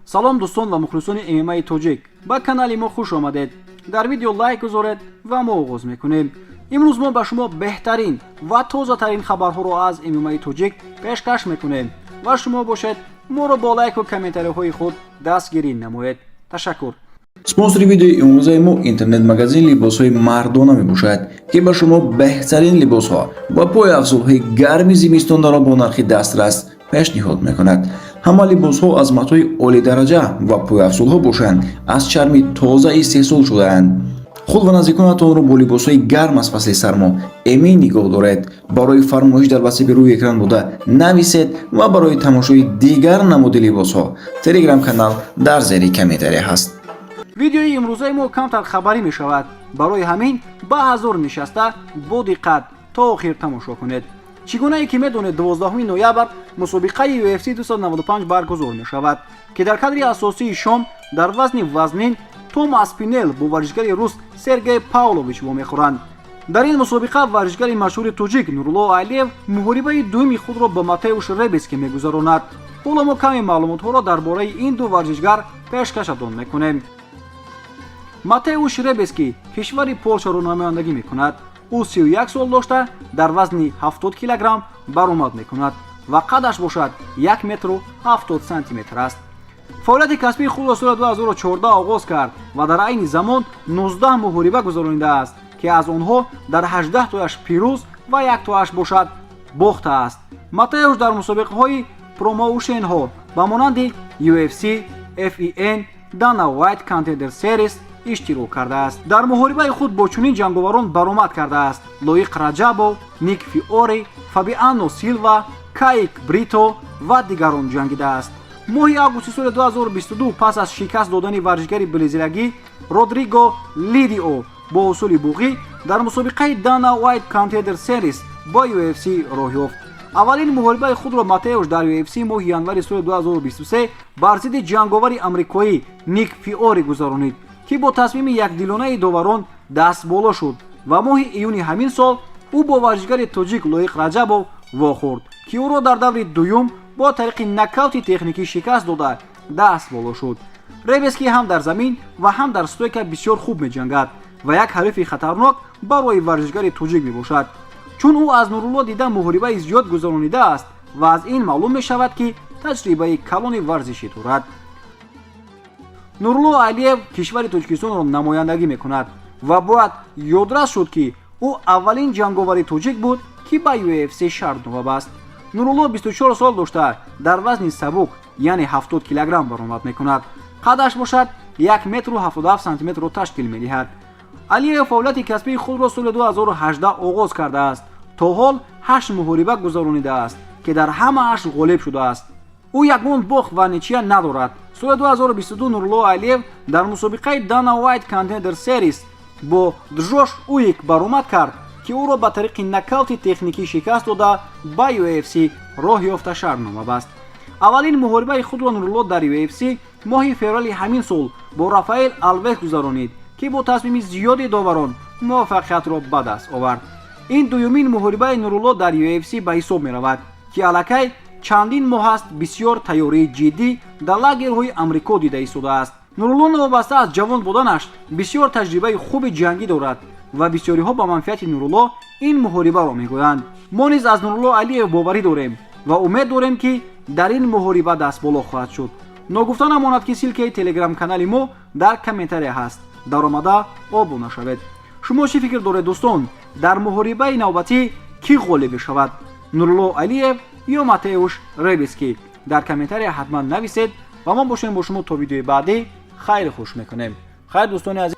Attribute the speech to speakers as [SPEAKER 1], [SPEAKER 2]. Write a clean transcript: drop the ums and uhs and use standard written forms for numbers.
[SPEAKER 1] салом дӯстон ва мухлисони ММА тоҷик, ба канали мо хуш омадед. дар видео лайк гузоред ва мо оғоз мекунем. имрӯз мо ба шумо беҳтарин ва тозатарин хабарҳоро аз ММА тоҷик пешкаш мекунем ва шумо бошед моро бо лайку комментариҳои худ дастгирӣ намоед. ташаккур.
[SPEAKER 2] спонсори видеои имрӯзаи мо интернет-магазин либосҳои мардона мебошад, ки ба шумо беҳтарин либосҳо ва пойафзулҳои гарми зимистонро бо нархи дастрас пешниҳод мекунад. ҳама либосҳо аз матои олидараҷа ва пойафзулҳо бошанд, аз чарми тоза истеҳсол шудаанд. худ ва наздиконатонро бо либосҳои гарм аз фасли сармо эмин нигоҳ доред. барои фармоиш дар васиби рӯи экран буда нависед ва барои тамошои дигар намуди либосҳо телеграм канал дар зери комментария ҳаст.
[SPEAKER 1] видеои имрӯзаи мо камтар хабарӣ мешавад. барои ҳамин ба ҳазор нишаста бо диққат то охир тамошо кунед. чӣ гунае ки медонед 12 ноябр мусобиқаи UFC 295 баргузор мешавад, ки дар кадри асосии шом дар вазни вазнин Том Аспинел бо варзишгари рус Сергей Павлович вомехӯранд. дар ин мусобиқа варзишгари машҳури тоҷик Нурло Алиев муҳорибаи дуюми худро ба Матеуш Ребески мегузаронад. ҳоло мо каме маълумотҳоро дар бораи ин ду варзишгар пешкашатон мекунем. Матеуш Ребески кишвари Полшаро намояндагӣ мекунад. ӯ 31 сол дошта дар вазни 70 кг баромад мекунад ва қадаш бошад 1 метру 70 сантиметр аст. фаъолияти касбии худро соли 2014 оғоз кард ва дар айни замон 19 муҳориба гузаронидааст, ки аз онҳо дар 18 тояш пирӯз ва 1 тояш бошад бохтааст. Матеуш дар мусобиқаҳои промоушенҳо ба монанди UFC, FEN, Dana White Contender Series иштирок кардааст. дар муҳорибаи худ бо чунин ҷанговарон баромад кардааст: Лоиқ Раҷабов, Ник Фиори, Фабиано Силва, Каик Брито ва дигарон ҷангидааст. моҳи августи соли 2022 пас аз шикаст додани варзишгари брезилиягӣ Родриго Лидио бо ҳусули буғӣ дар мусобиқаи Dana White Contender Series ба UFC роҳ ёфт. аввалин муҳорибаи худро Матеуш дар UFC моҳи январи соли 2023 бар зидди ҷанговари амрикоӣ Ник Фиори гузаронид, ки бо тасмими якдилонаи доварон дастболо шуд ва моҳи июни ҳамин сол ӯ бо варзишгари тоҷик Лоиқ Раҷабов вохӯрд, ки ӯро дар даври дуюм бо тариқи нокаути техникӣ шикаст дода дастболо шуд. Ребески ҳам дар замин ва ҳам дар стойка бисёр хуб меҷангад ва як ҳарифи хатарнок барои варзишгари тоҷик мебошад, чун ӯ аз Нурулло дида муҳорибаи зиёд гузаронидааст ва аз ин маълум мешавад, ки таҷрибаи калони варзишӣ дорад. Нурло Алиев кишвари Тоҷикистонро намояндагӣ мекунад ва бояд ёдрас шуд, ки ӯ аввалин ҷанговари тоҷик буд, ки ба UFC шартнова баст. Нурулло 24 сол дошта дар вазни сабук, яъне 70 кг баромад мекунад. қадаш бошад 1 метру 77 сантиметрро ташкил медиҳад. Алиев фаъолияти касбии худро соли 2018 оғоз кардааст. то ҳол 8 муҳориба гузаронидааст, ки дар ҳамааш ғолиб шудааст. ӯ ягон бохт ва ничия надорад. соли 2022 Нурло Алиев дар мусобиқаи Dana White Contender Series бо Джош Уик баромад кард, ки ӯро ба тариқи нокаути техникӣ шикаст дода ба UFC роҳ ёфта шартнома баст. аввалин муҳорибаи худро Нурло дар UFC моҳи феврали ҳамин сол бо Рафаэл Алвес гузаронид, ки бо тасмими зиёди доварон муваффақиятро ба даст овард. ин дуюмин муҳорибаи Нурло дар UFC ба ҳисоб меравад, ки аллакай чандин моҳ аст бисёр тайёрии ҷиддӣ дар лагерҳои амрико дида истодааст. Нурло новобаста аз ҷавон буданаш бисёр таҷрибаи хуби ҷангӣ дорад ва бисёриҳо ба манфиати Нурло ин муҳорибаро мегӯянд. мо низ аз Нурло Алиев боварӣ дорем ва умед дорем, ки дар ин муҳориба дастболо хоҳад шуд. ногуфта намонад, ки силкаи телеграм канали мо дар комментария ҳаст. даромада обуна шавед. шумо чӣ фикр доред дӯстон? дар муҳорибаи навбатӣ кӣ ғолиб мешавад? Нурло Алиев ё Матеуш Ребески? дар комментария ҳатман нависед ва мо бошем бо шумо то видеои баъдӣ хайри хуш мекунем. хайр дӯстони азиз.